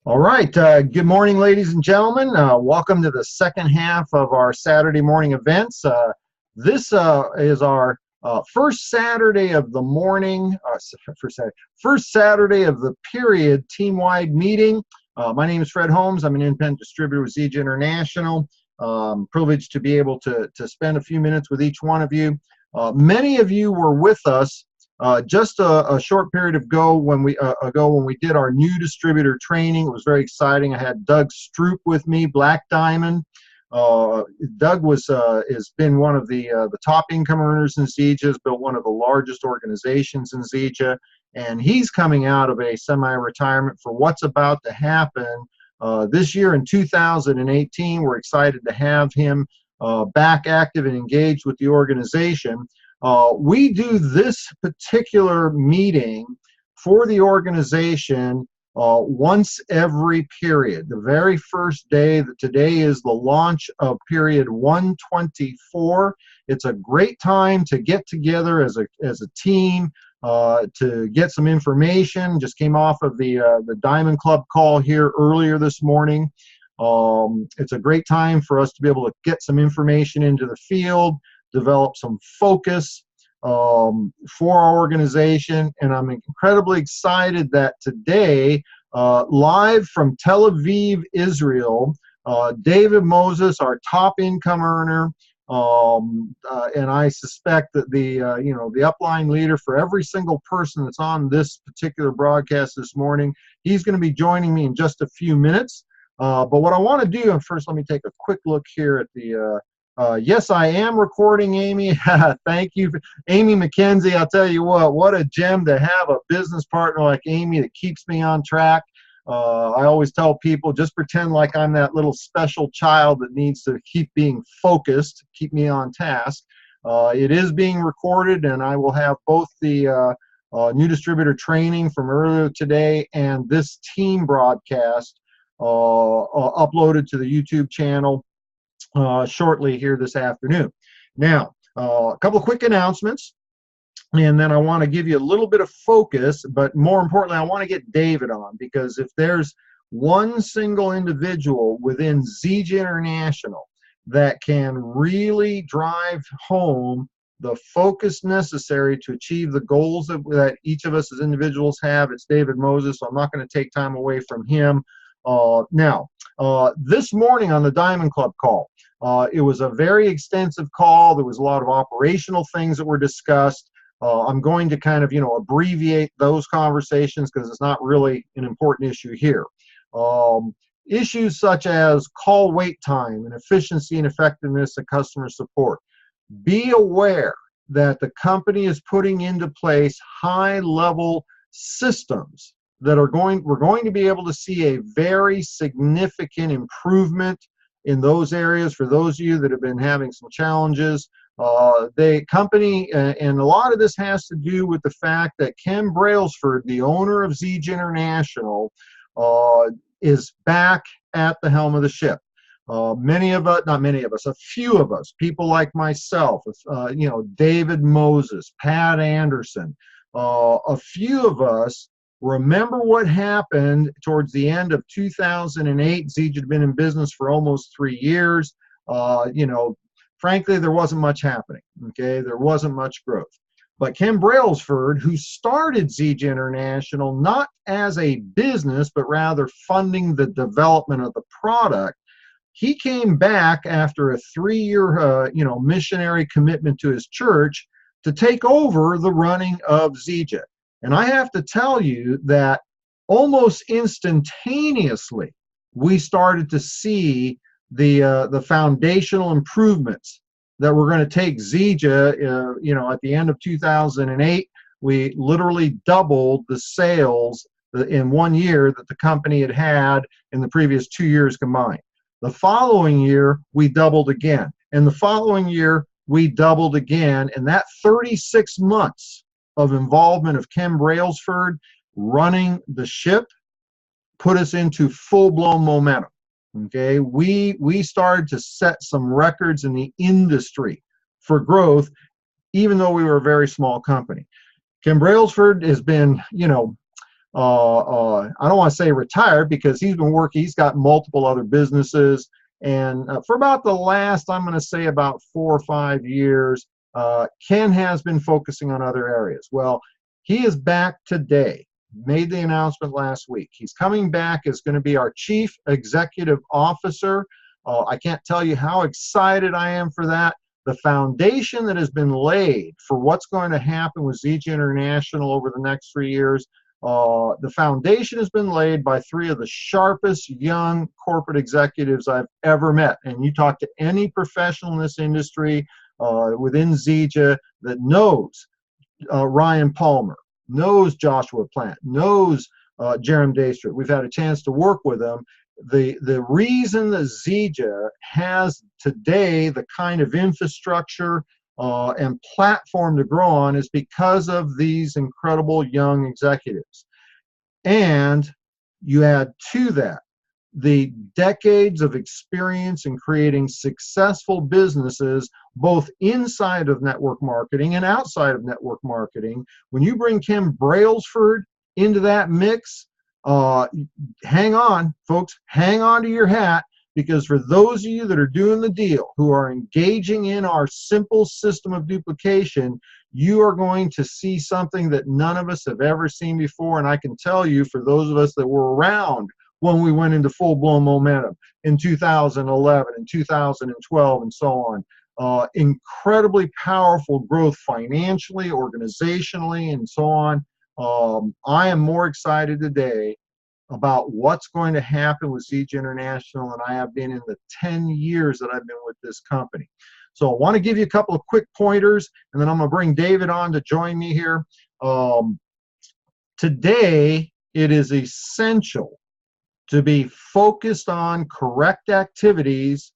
All right. Good morning, ladies and gentlemen. Welcome to the second half of our Saturday morning events. This is our first Saturday of the morning, first Saturday of the period team-wide meeting. My name is Fred Holmes. I'm an independent distributor with Zija International. Privileged to be able to spend a few minutes with each one of you. Many of you were with us just a short period ago when we did our new distributor training. It was very exciting. I had Doug Stroop with me, Black Diamond. Doug has been one of the top income earners in Zija, has built one of the largest organizations in Zija, and he's coming out of a semi-retirement for what's about to happen this year in 2018. We're excited to have him back active and engaged with the organization. We do this particular meeting for the organization once every period. The very first day, today is the launch of period 124. It's a great time to get together as a team, to get some information. Just came off of the Diamond Club call here earlier this morning. It's a great time for us to be able to get some information into the field, develop some focus for our organization, and I'm incredibly excited that today, live from Tel Aviv, Israel, David Moses, our top income earner, and I suspect that the upline leader for every single person that's on this particular broadcast this morning, he's going to be joining me in just a few minutes. But what I want to do, and first let me take a quick look here at the yes, I am recording, Amy. Thank you. Amy McKenzie, I'll tell you what a gem to have a business partner like Amy that keeps me on track. I always tell people, just pretend like I'm that little special child that needs to keep being focused, keep me on task. It is being recorded, and I will have both the new distributor training from earlier today and this team broadcast uploaded to the YouTube channel shortly here this afternoon. Now, a couple of quick announcements, and then I want to give you a little bit of focus, but more importantly, I want to get David on, because if there's one single individual within Zija International that can really drive home the focus necessary to achieve the goals that each of us as individuals have, it's David Moses, so I'm not going to take time away from him. This morning on the Diamond Club call, it was a very extensive call. There was a lot of operational things that were discussed. I'm going to kind of, abbreviate those conversations because it's not really an important issue here. Issues such as call wait time and efficiency and effectiveness of customer support. Be aware that the company is putting into place high-level systems that we're going to be able to see a very significant improvement in those areas for those of you that have been having some challenges. The company, and a lot of this has to do with the fact that Ken Brailsford, the owner of Zija International, is back at the helm of the ship. Many of us, not many of us, a few of us, people like myself, David Moses, Pat Anderson, a few of us remember what happened towards the end of 2008. Zija had been in business for almost 3 years. Frankly, there wasn't much happening. Okay, there wasn't much growth. But Ken Brailsford, who started Zija International not as a business, but rather funding the development of the product, he came back after a 3-year, missionary commitment to his church to take over the running of Zija. And I have to tell you that almost instantaneously, we started to see the foundational improvements that were going to take Zija. At the end of 2008, we literally doubled the sales in 1 year that the company had in the previous 2 years combined. The following year, we doubled again. And the following year, we doubled again. And that 36 months of involvement of Ken Brailsford running the ship put us into full-blown momentum. Okay, we started to set some records in the industry for growth, even though we were a very small company. Ken Brailsford has been, I don't want to say retired because he's been working, he's got multiple other businesses. And for about the last, I'm going to say about 4 or 5 years, Ken has been focusing on other areas. Well, he is back today, made the announcement last week. He's coming back as going to be our Chief Executive Officer. I can't tell you how excited I am for that. The foundation that has been laid for what's going to happen with Zija International over the next 3 years, the foundation has been laid by 3 of the sharpest young corporate executives I've ever met. And you talk to any professional in this industry within Zija that knows Ryan Palmer, knows Joshua Plant, knows Jerem Daystrom. We've had a chance to work with them. The reason that Zija has today the kind of infrastructure and platform to grow on is because of these incredible young executives. And you add to that the decades of experience in creating successful businesses, both inside of network marketing and outside of network marketing. When you bring Kim Brailsford into that mix, hang on, folks, hang on to your hat, because for those of you that are doing the deal, who are engaging in our simple system of duplication, you are going to see something that none of us have ever seen before. And I can tell you, for those of us that were around when we went into full-blown momentum in 2011 and 2012 and so on, incredibly powerful growth financially, organizationally, and so on. I am more excited today about what's going to happen with Zija International than I have been in the 10 years that I've been with this company. So I want to give you a couple of quick pointers, and then I'm going to bring David on to join me here. Today, it is essential to be focused on correct activities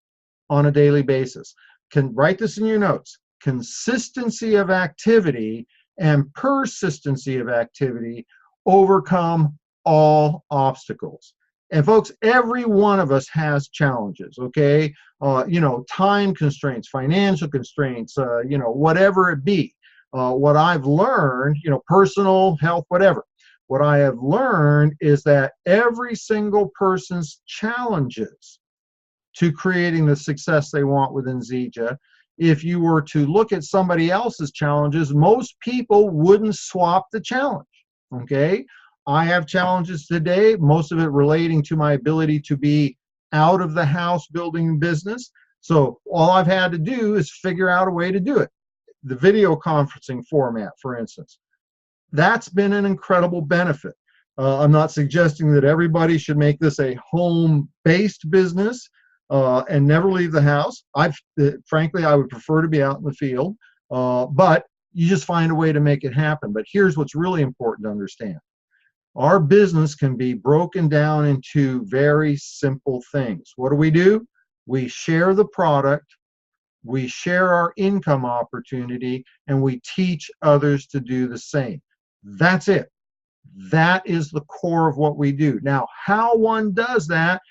on a daily basis. Write this in your notes. Consistency of activity and persistency of activity overcome all obstacles. And folks, every one of us has challenges, okay? Time constraints, financial constraints, whatever it be. What I've learned, personal, health, whatever. What I have learned is that every single person's challenges to creating the success they want within Zija, if you were to look at somebody else's challenges, most people wouldn't swap the challenge, okay? I have challenges today, most of it relating to my ability to be out of the house building a business. So all I've had to do is figure out a way to do it. The video conferencing format, for instance. That's been an incredible benefit. I'm not suggesting that everybody should make this a home-based business and never leave the house. Frankly, I would prefer to be out in the field, but you just find a way to make it happen. But here's what's really important to understand. Our business can be broken down into very simple things. What do? We share the product, we share our income opportunity, and we teach others to do the same. That's it. That is the core of what we do. Now, how one does that,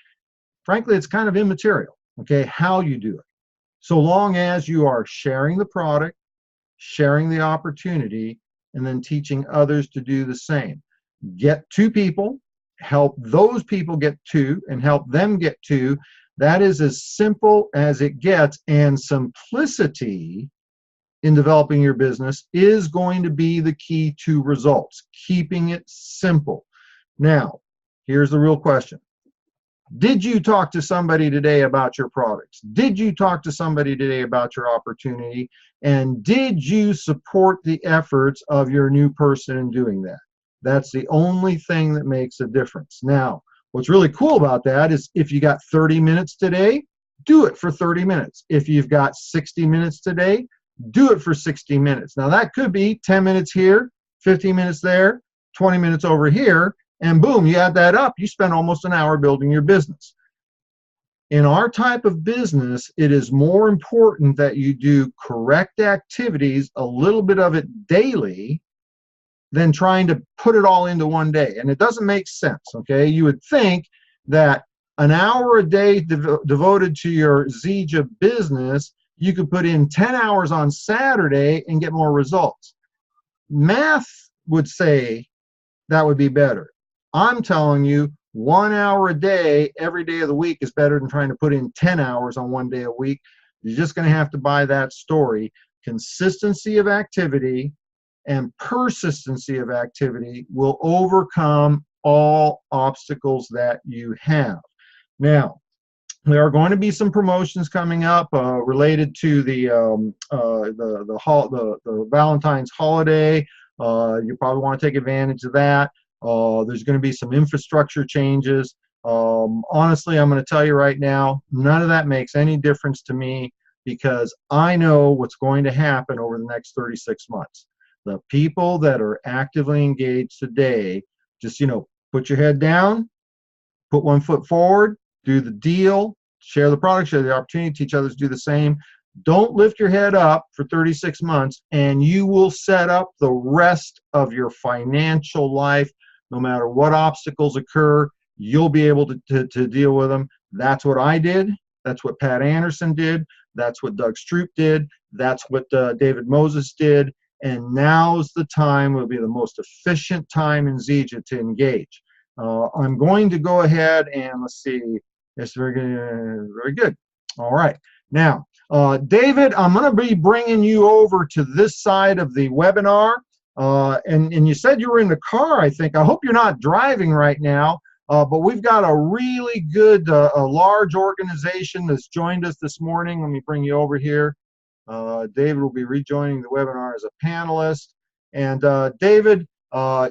frankly, it's kind of immaterial, okay, how you do it. So long as you are sharing the product, sharing the opportunity, and then teaching others to do the same. Get 2 people, help those people get 2, and help them get 2. That is as simple as it gets, and simplicity in developing your business is going to be the key to results, keeping it simple. Now, here's the real question. Did you talk to somebody today about your products? Did you talk to somebody today about your opportunity? And did you support the efforts of your new person in doing that? That's the only thing that makes a difference. Now, what's really cool about that is if you got 30 minutes today, do it for 30 minutes. If you've got 60 minutes today, do it for 60 minutes. Now, that could be 10 minutes here, 15 minutes there, 20 minutes over here, and boom, you add that up, you spend almost an hour building your business. In our type of business, it is more important that you do correct activities, a little bit of it daily, than trying to put it all into one day. And it doesn't make sense, okay? You would think that an hour a day devoted to your Zija business, you could put in 10 hours on Saturday and get more results. Math would say that would be better. I'm telling you, 1 hour a day, every day of the week is better than trying to put in 10 hours on one day a week. You're just going to have to buy that story. Consistency of activity and persistency of activity will overcome all obstacles that you have. Now, there are going to be some promotions coming up related to the Valentine's holiday. You probably want to take advantage of that. There's going to be some infrastructure changes. Honestly, I'm going to tell you right now, none of that makes any difference to me because I know what's going to happen over the next 36 months. The people that are actively engaged today, just, put your head down, put one foot forward, do the deal, share the product, share the opportunity, teach others to do the same. Don't lift your head up for 36 months, and you will set up the rest of your financial life. No matter what obstacles occur, you'll be able to deal with them. That's what I did. That's what Pat Anderson did. That's what Doug Stroop did. That's what David Moses did. And now's the time, will be the most efficient time in Zija to engage. I'm going to go ahead and let's see. Yes, very good. Very good. All right. Now, David, I'm going to be bringing you over to this side of the webinar. And you said you were in the car, I think. I hope you're not driving right now. But we've got a really good, a large organization that's joined us this morning. Let me bring you over here. David will be rejoining the webinar as a panelist. And David,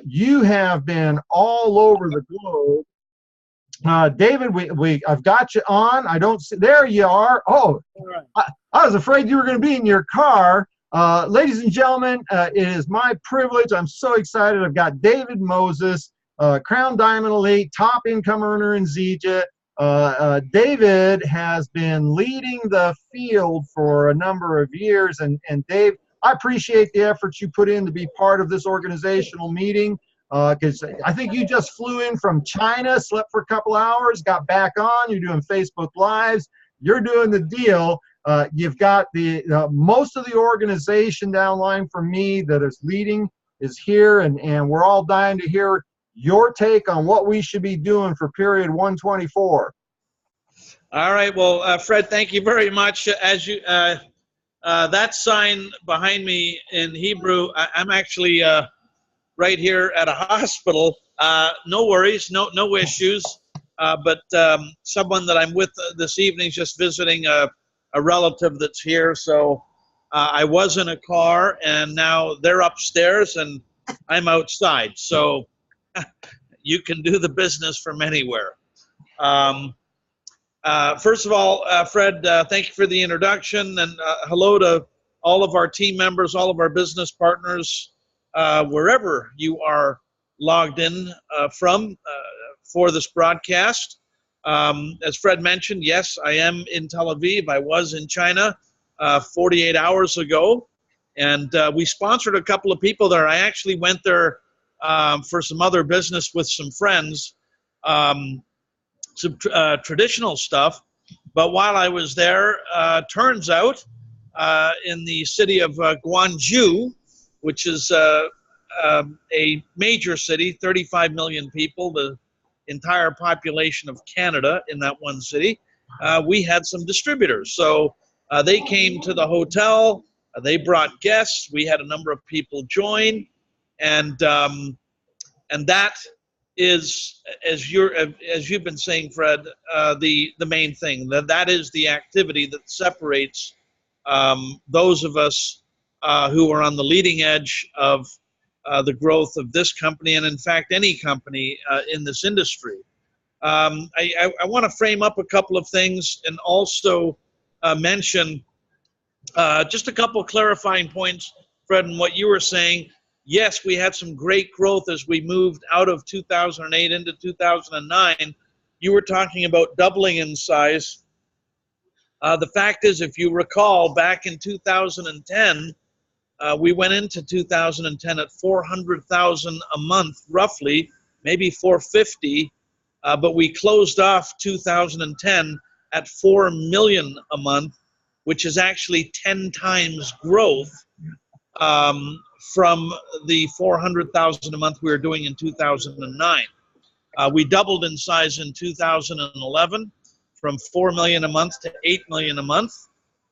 you have been all over the globe. David, I've got you on. I don't see, there you are. Oh, I was afraid you were going to be in your car. Ladies and gentlemen, it is my privilege. I'm so excited. I've got David Moses, Crown Diamond Elite, top income earner in Zija. David has been leading the field for a number of years. And Dave, I appreciate the efforts you put in to be part of this organizational meeting. Because I think you just flew in from China, slept for a couple hours, got back on. You're doing Facebook Lives. You're doing the deal. You've got the most of the organization downline for me that is leading is here, and we're all dying to hear your take on what we should be doing for period 124. All right. Well, Fred, thank you very much. As you that sign behind me in Hebrew, I'm actually right here at a hospital. No worries, no issues. But someone that I'm with this evening is just visiting a relative that's here. So I was in a car, and now they're upstairs, and I'm outside. So you can do the business from anywhere. First of all, Fred, thank you for the introduction, and hello to all of our team members, all of our business partners, wherever you are logged in from for this broadcast. As Fred mentioned, yes, I am in Tel Aviv. I was in China 48 hours ago, and we sponsored a couple of people there. I actually went there for some other business with some friends, some traditional stuff. But while I was there, turns out in the city of Guangzhou, which is a major city, 35 million people, the entire population of Canada in that one city, we had some distributors. So they came to the hotel, they brought guests, we had a number of people join, and that is, as you've been saying, Fred, the main thing. That is the activity that separates those of us who are on the leading edge of the growth of this company, and in fact any company in this industry. I want to frame up a couple of things and also mention just a couple of clarifying points, Fred, and what you were saying. Yes, we had some great growth as we moved out of 2008 into 2009. You were talking about doubling in size. The fact is, if you recall, back in 2010, we went into 2010 at 400,000 a month, roughly, maybe 450, but we closed off 2010 at 4 million a month, which is actually 10 times growth from the 400,000 a month we were doing in 2009. We doubled in size in 2011 from 4 million a month to 8 million a month,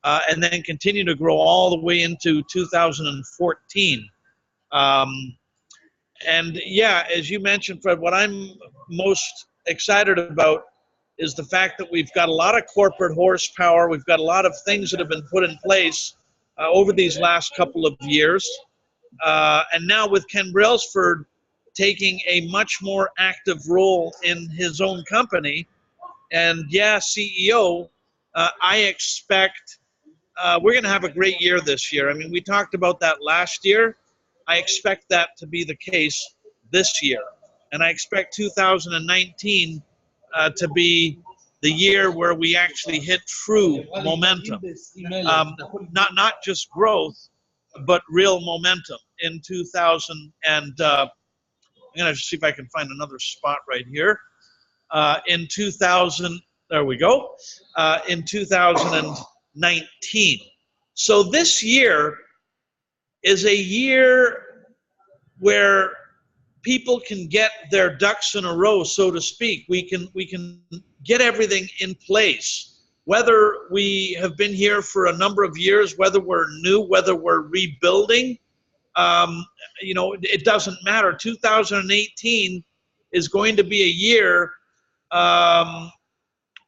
and then continue to grow all the way into 2014. And yeah, as you mentioned, Fred, what I'm most excited about is the fact that we've got a lot of corporate horsepower. We've got a lot of things that have been put in place over these last couple of years. And now with Ken Brailsford taking a much more active role in his own company, and yeah, CEO, I expect we're going to have a great year this year. I mean, we talked about that last year. I expect that to be the case this year. And I expect 2019 to be the year where we actually hit true momentum. Not just growth, but real momentum in 2000. And I'm going to see if I can find another spot right here. In 2000, there we go, in 2019. So this year is a year where people can get their ducks in a row, so to speak. We can get everything in place. Whether we have been here for a number of years, whether we're new, whether we're rebuilding, you know, it doesn't matter. 2018 is going to be a year of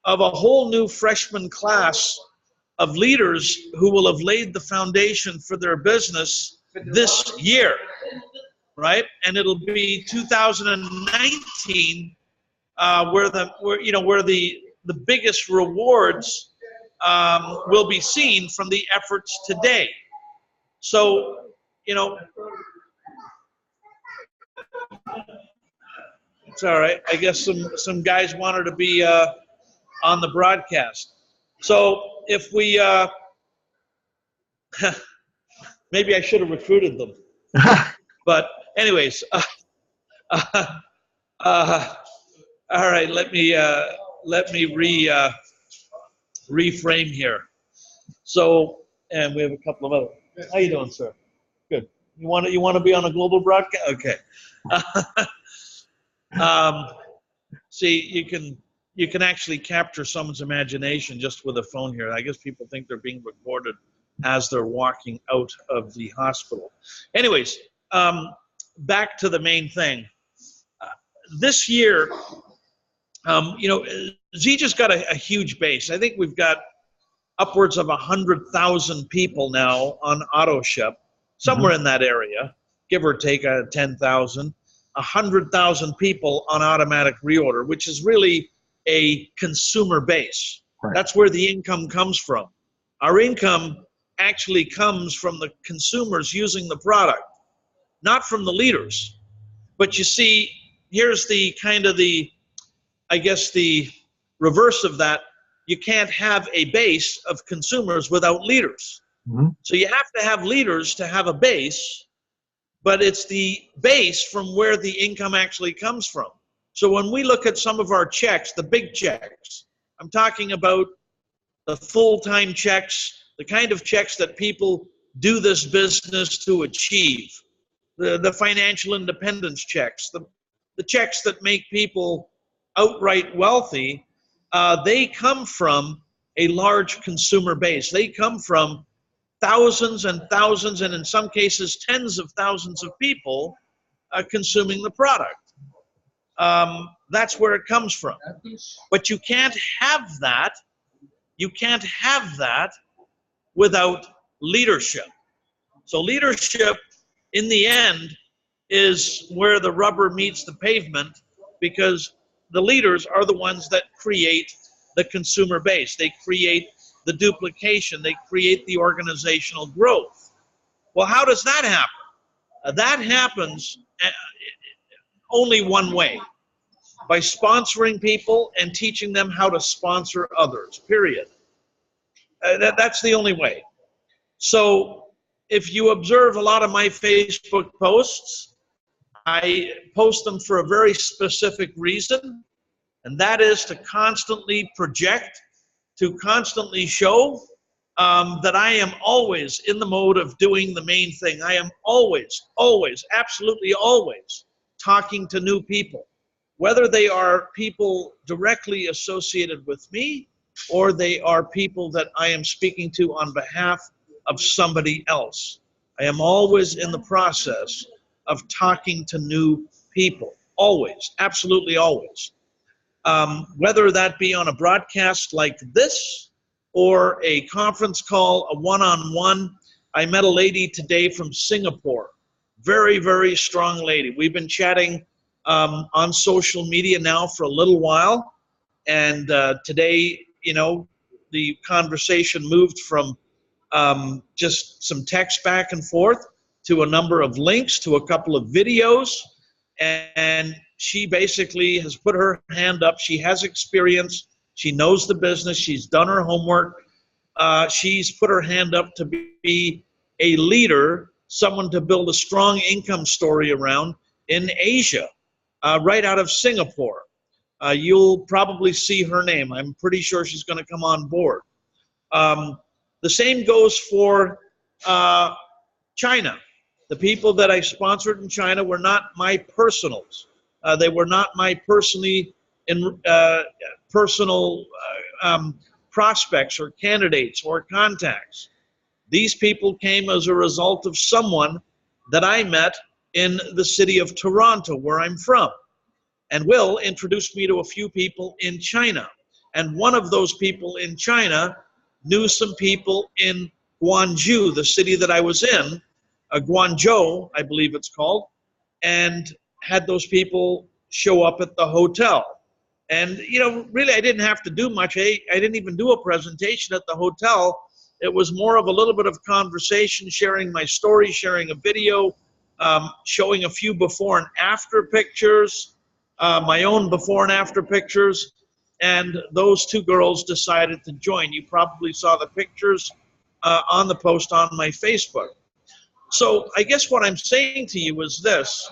a whole new freshman class of leaders who will have laid the foundation for their business this year, right? And it'll be 2019 where the biggest rewards will be seen from the efforts today. So, you know, it's all right. I guess some guys wanted to be on the broadcast. So if we, maybe I should have recruited them. But anyways, all right. Let me reframe here. So, and we have a couple of other. How you doing, sir? Good. You want to be on a global broadcast? Okay. See, you can actually capture someone's imagination just with a phone here. I guess people think they're being recorded as they're walking out of the hospital. Anyways, back to the main thing. This year, you know, Z just got a huge base. I think we've got upwards of 100,000 people now on AutoShip, somewhere in that area, give or take 10,000. 100,000 people on automatic reorder, which is really a consumer base. Right. That's where the income comes from. Our income actually comes from the consumers using the product, not from the leaders. But you see, here's the kind of I guess the reverse of that. You can't have a base of consumers without leaders. So you have to have leaders to have a base, but it's the base from where the income actually comes from. So when we look at some of our checks, the big checks, I'm talking about the full-time checks, the kind of checks that people do this business to achieve, the financial independence checks, the checks that make people outright wealthy, they come from a large consumer base. They come from thousands and thousands, and in some cases, tens of thousands of people consuming the product. That's where it comes from. But you can't have that. You can't have that without leadership. So leadership, in the end, is where the rubber meets the pavement, because the leaders are the ones that create the consumer base. They create the duplication. They create the organizational growth. Well, how does that happen? That happens only one way: by sponsoring people and teaching them how to sponsor others, period. That's the only way. So if you observe a lot of my Facebook posts, I post them for a very specific reason, and that is to constantly project, to constantly show that I am always in the mode of doing the main thing. I am always, absolutely always talking to new people. whether they are people directly associated with me or they are people that I am speaking to on behalf of somebody else. I am always in the process of talking to new people, always, absolutely always. Whether that be on a broadcast like this or a conference call, a one-on-one. I met a lady today from Singapore, very, very strong lady. We've been chatting on social media now for a little while, and today, you know, the conversation moved from just some text back and forth to a number of links to a couple of videos, and she basically has put her hand up. She has experience. She knows the business. She's done her homework. She's put her hand up to be a leader, someone to build a strong income story around in Asia, right out of Singapore. You'll probably see her name. I'm pretty sure she's going to come on board. The same goes for China. The people that I sponsored in China were not my personals. They were not my personal prospects or candidates or contacts. These people came as a result of someone that I met in the city of Toronto, where I'm from. And Will introduced me to a few people in China. And one of those people in China knew some people in Guangzhou, the city that I was in, Guangzhou, I believe it's called, and had those people show up at the hotel. And, you know, really, I didn't have to do much. I didn't even do a presentation at the hotel. It was more of a little bit of conversation, sharing my story, sharing a video, showing a few before and after pictures, my own before and after pictures. And those two girls decided to join. You probably saw the pictures on the post on my Facebook. So I guess what I'm saying to you is this,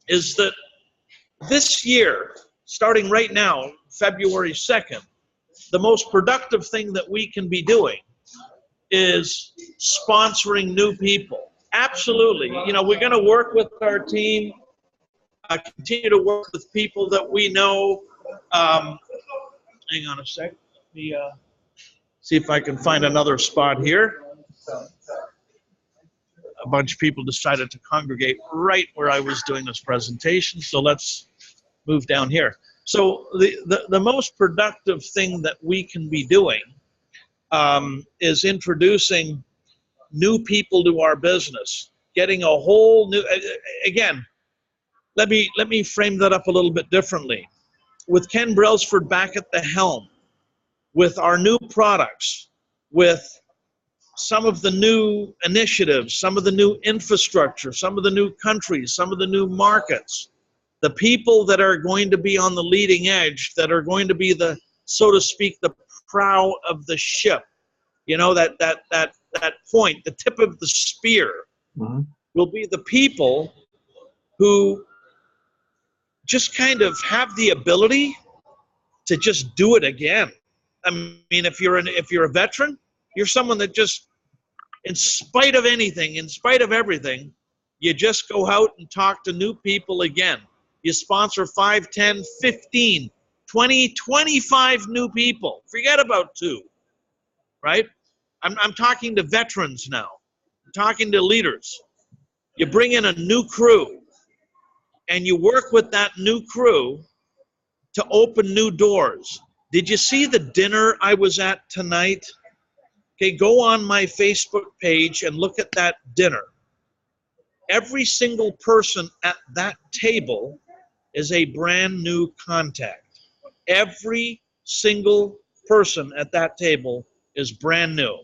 is that this year, starting right now, February 2nd, the most productive thing that we can be doing is sponsoring new people. Absolutely. You know, we're going to work with our team, continue to work with people that we know. Hang on a sec. Let me see if I can find another spot here. A bunch of people decided to congregate right where I was doing this presentation, so let's move down here. So the most productive thing that we can be doing is introducing new people to our business, getting a whole new, again, let me frame that up a little bit differently. With Ken Brailsford back at the helm, with our new products, with some of the new initiatives, some of the new infrastructure, some of the new countries, some of the new markets, the people that are going to be on the leading edge, that are going to be the, so to speak, the prow of the ship, you know, that point, the tip of the spear, will be the people who just kind of have the ability to just do it again. I mean, if you're a veteran, you're someone that just, in spite of anything, in spite of everything, you just go out and talk to new people again. You sponsor 5, 10, 15, 20, 25 new people. Forget about 2, right? I'm talking to veterans now. I'm talking to leaders. You bring in a new crew, and you work with that new crew to open new doors. Did you see the dinner I was at tonight? Okay, go on my Facebook page and look at that dinner. Every single person at that table is a brand new contact. Every single person at that table is brand new.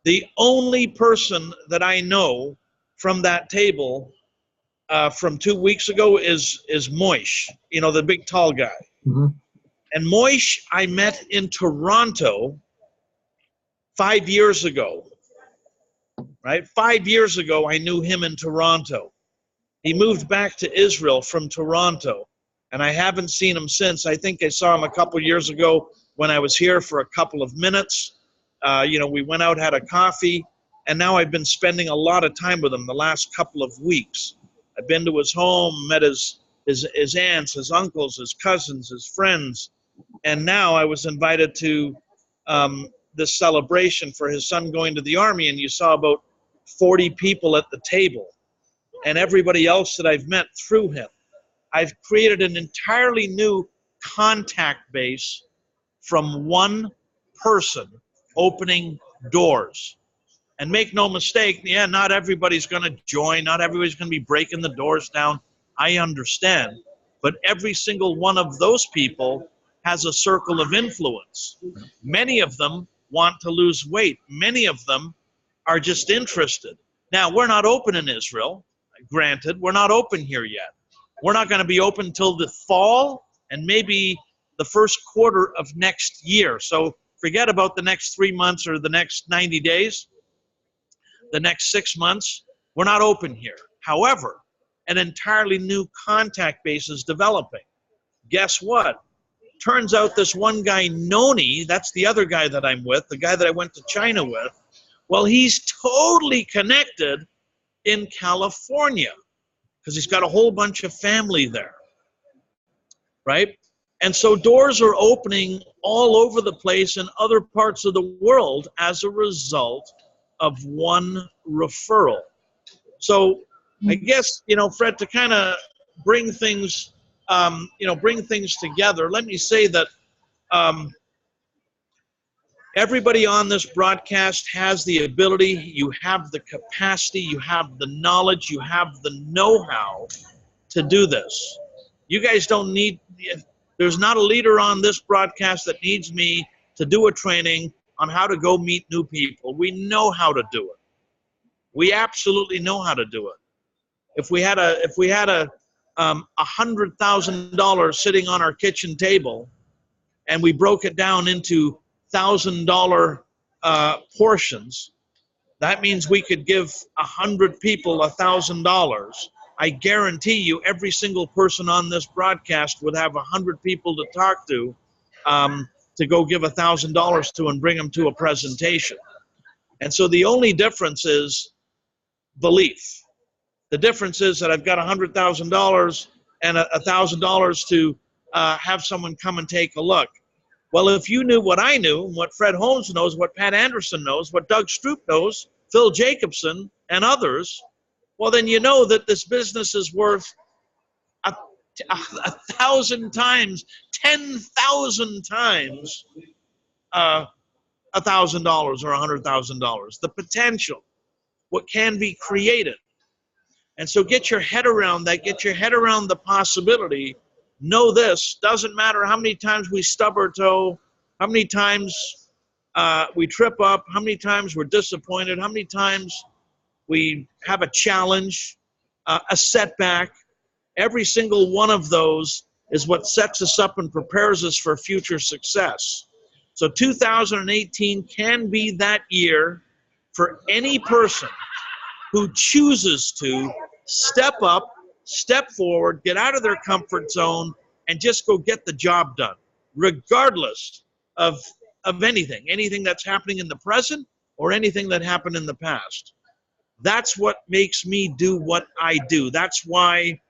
The only person that I know from that table from 2 weeks ago is Moish, you know, the big tall guy. And Moish I met in Toronto 5 years ago, right? 5 years ago, I knew him in Toronto. He moved back to Israel from Toronto, and I haven't seen him since. I think I saw him a couple years ago when I was here for a couple of minutes. You know, we went out, had a coffee, and now I've been spending a lot of time with him the last couple of weeks. I've been to his home, met his his aunts, his uncles, his cousins, his friends. And now I was invited to this celebration for his son going to the Army, and you saw about 40 people at the table and everybody else that I've met through him. I've created an entirely new contact base from one person opening doors. And make no mistake, yeah, not everybody's going to join. Not everybody's going to be breaking the doors down. I understand. But every single one of those people has a circle of influence. Many of them want to lose weight. Many of them are just interested. Now, we're not open in Israel. Granted, we're not open here yet. We're not going to be open till the fall and maybe the first quarter of next year. So forget about the next 3 months or the next 90 days. The next 6 months, we're not open here. However, an entirely new contact base is developing. Guess what? Turns out this one guy, Noni, that's the other guy that I'm with, the guy that I went to China with, well, he's totally connected in California because he's got a whole bunch of family there, right? And so doors are opening all over the place in other parts of the world as a result of one referral. So I guess, Fred, to kind of bring things, bring things together, let me say that everybody on this broadcast has the ability, you have the capacity, you have the knowledge, you have the know-how to do this. You guys don't need, there's not a leader on this broadcast that needs me to do a training on how to go meet new people. We know how to do it. We absolutely know how to do it. If we had a $100,000 sitting on our kitchen table, and we broke it down into $1,000 portions, that means we could give 100 people $1,000. I guarantee you, every single person on this broadcast would have 100 people to talk to go give $1,000 to and bring them to a presentation. And so the only difference is belief. The difference is that I've got $100,000 and $1,000 to have someone come and take a look. Well, if you knew what I knew, what Fred Holmes knows, what Pat Anderson knows, what Doug Stroop knows, Phil Jacobson, and others, well, then you know that this business is worth 1,000 times, 10,000 times $1,000 or $100,000. The potential, what can be created. And so get your head around that, get your head around the possibility. Know this, doesn't matter how many times we stub our toe, how many times we trip up, how many times we're disappointed, how many times we have a challenge, a setback. Every single one of those is what sets us up and prepares us for future success. So 2018 can be that year for any person who chooses to step up, step forward, get out of their comfort zone, and just go get the job done, regardless of anything that's happening in the present or anything that happened in the past. That's what makes me do what I do. That's why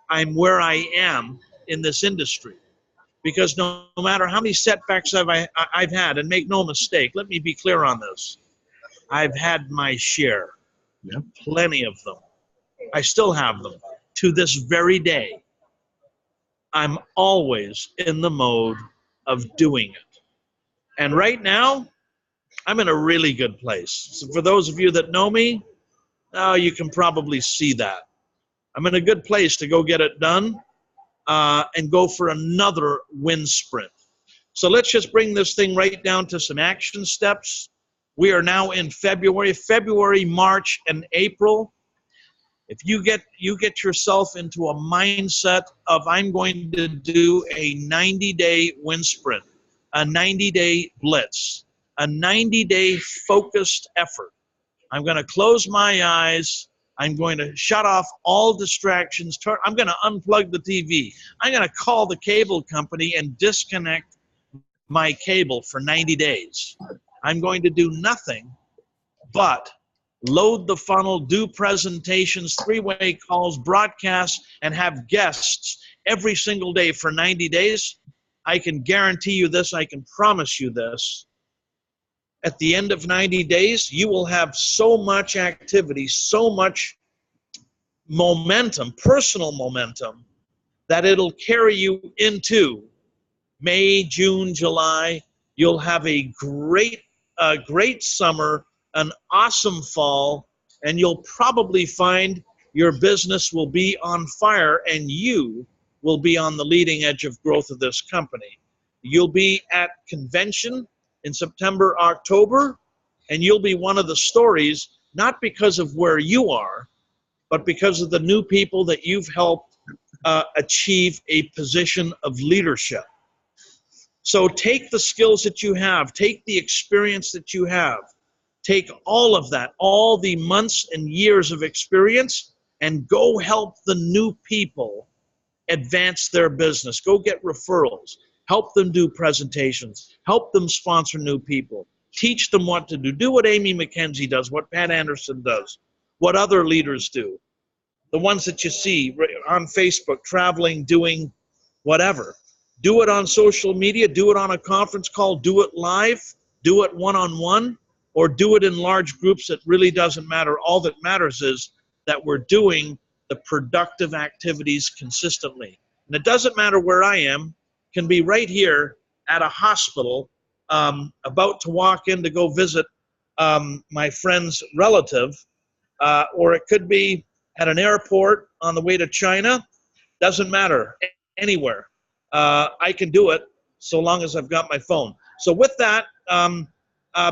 I'm where I am in this industry. Because no matter how many setbacks I've had, and make no mistake, let me be clear on this, I've had my share, plenty of them. I still have them to this very day. I'm always in the mode of doing it. And right now, I'm in a really good place. So for those of you that know me, you can probably see that. I'm in a good place to go get it done and go for another wind sprint. So let's just bring this thing right down to some action steps. We are now in February, March, and April. If you get yourself into a mindset of I'm going to do a 90-day wind sprint, a 90-day blitz, a 90-day focused effort. I'm going to close my eyes. I'm going to shut off all distractions. I'm going to unplug the TV. I'm going to call the cable company and disconnect my cable for 90 days. I'm going to do nothing but load the funnel, do presentations, three-way calls, broadcasts, and have guests every single day for 90 days, I can guarantee you this, I can promise you this. At the end of 90 days, you will have so much activity, so much momentum, personal momentum, that it'll carry you into May, June, July. You'll have a great summer, an awesome fall, and you'll probably find your business will be on fire and you will be on the leading edge of growth of this company. You'll be at convention in September, October, and you'll be one of the stories, not because of where you are, but because of the new people that you've helped achieve a position of leadership. So take the skills that you have, take the experience that you have, take all of that, all the months and years of experience, and go help the new people advance their business. Go get referrals, help them do presentations, help them sponsor new people, teach them what to do. Do what Amy McKenzie does, what Pat Anderson does, what other leaders do. The ones that you see on Facebook, traveling, doing whatever. Do it on social media, do it on a conference call, do it live, do it one-on-one, or do it in large groups. It really doesn't matter. All that matters is that we're doing the productive activities consistently. And it doesn't matter where I am, can be right here at a hospital, about to walk in to go visit my friend's relative, or it could be at an airport on the way to China. Doesn't matter, anywhere. I can do it so long as I've got my phone. So with that,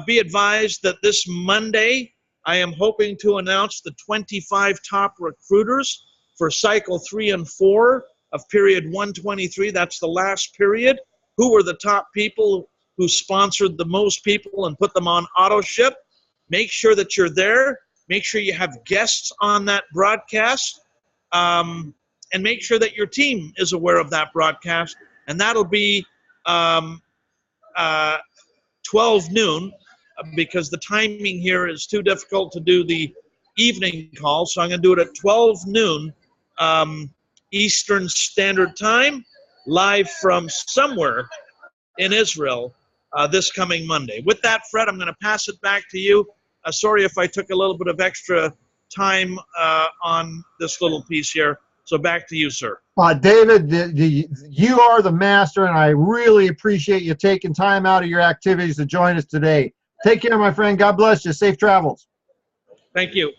be advised that this Monday, I am hoping to announce the 25 top recruiters for cycle 3 and 4 of period 123. That's the last period. Who were the top people who sponsored the most people and put them on auto ship? Make sure that you're there. Make sure you have guests on that broadcast. And make sure that your team is aware of that broadcast. And that'll be 12 noon, because the timing here is too difficult to do the evening call. So I'm going to do it at 12 noon Eastern Standard Time, live from somewhere in Israel this coming Monday. With that, Fred, I'm going to pass it back to you. Sorry if I took a little bit of extra time on this little piece here. So back to you, sir. David, you are the master, and I really appreciate you taking time out of your activities to join us today. Take care, my friend. God bless you. Safe travels. Thank you.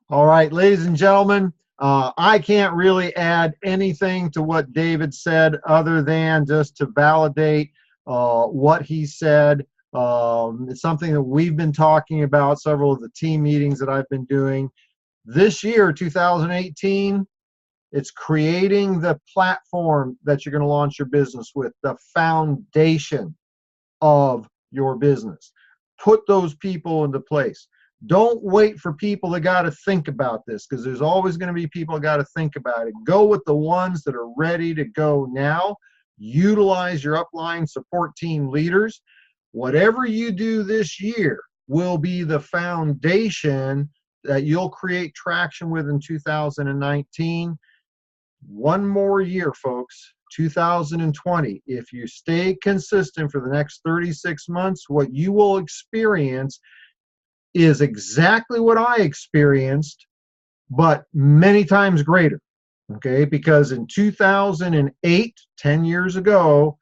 All right, ladies and gentlemen, I can't really add anything to what David said other than just to validate what he said. It's something that we've been talking about, several of the team meetings that I've been doing. This year, 2018, it's creating the platform that you're going to launch your business with, the foundation of your business. Put those people into place. Don't wait for people that got to think about this, because there's always going to be people that got to think about it. Go with the ones that are ready to go now. Utilize your upline support team leaders. Whatever you do this year will be the foundation that you'll create traction with in 2019. One more year, folks, 2020. If you stay consistent for the next 36 months, what you will experience is exactly what I experienced, but many times greater, okay? Because in 2008, 10 years ago,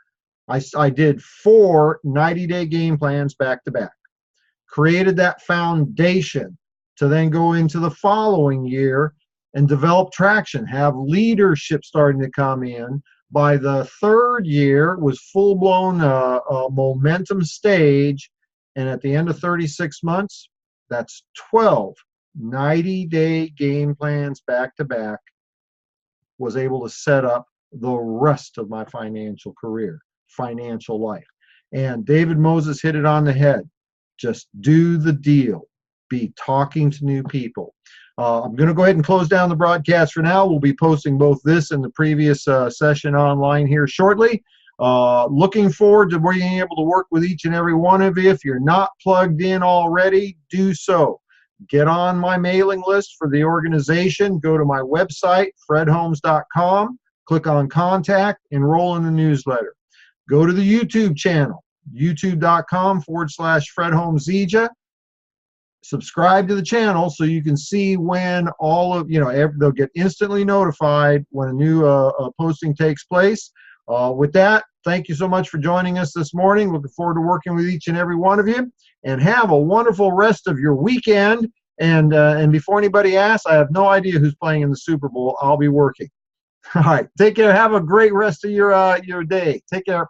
I did 4 90-day game plans back to back, created that foundation to then go into the following year and develop traction, have leadership starting to come in. By the 3rd year was full-blown momentum stage, and at the end of 36 months, that's 12 90-day game plans back to back, was able to set up the rest of my financial career, financial life. And David Moses hit it on the head. Just do the deal. Be talking to new people. I'm going to go ahead and close down the broadcast for now. We'll be posting both this and the previous session online here shortly. Looking forward to being able to work with each and every one of you. If you're not plugged in already, do so. Get on my mailing list for the organization. Go to my website, fredholmes.com, click on contact, enroll in the newsletter. Go to the YouTube channel, youtube.com/FredHolmesEja. Subscribe to the channel so you can see when all of, they'll get instantly notified when a new posting takes place. With that, thank you so much for joining us this morning. Looking forward to working with each and every one of you, and have a wonderful rest of your weekend. And before anybody asks, I have no idea who's playing in the Super Bowl. I'll be working. All right. Take care. Have a great rest of your day. Take care.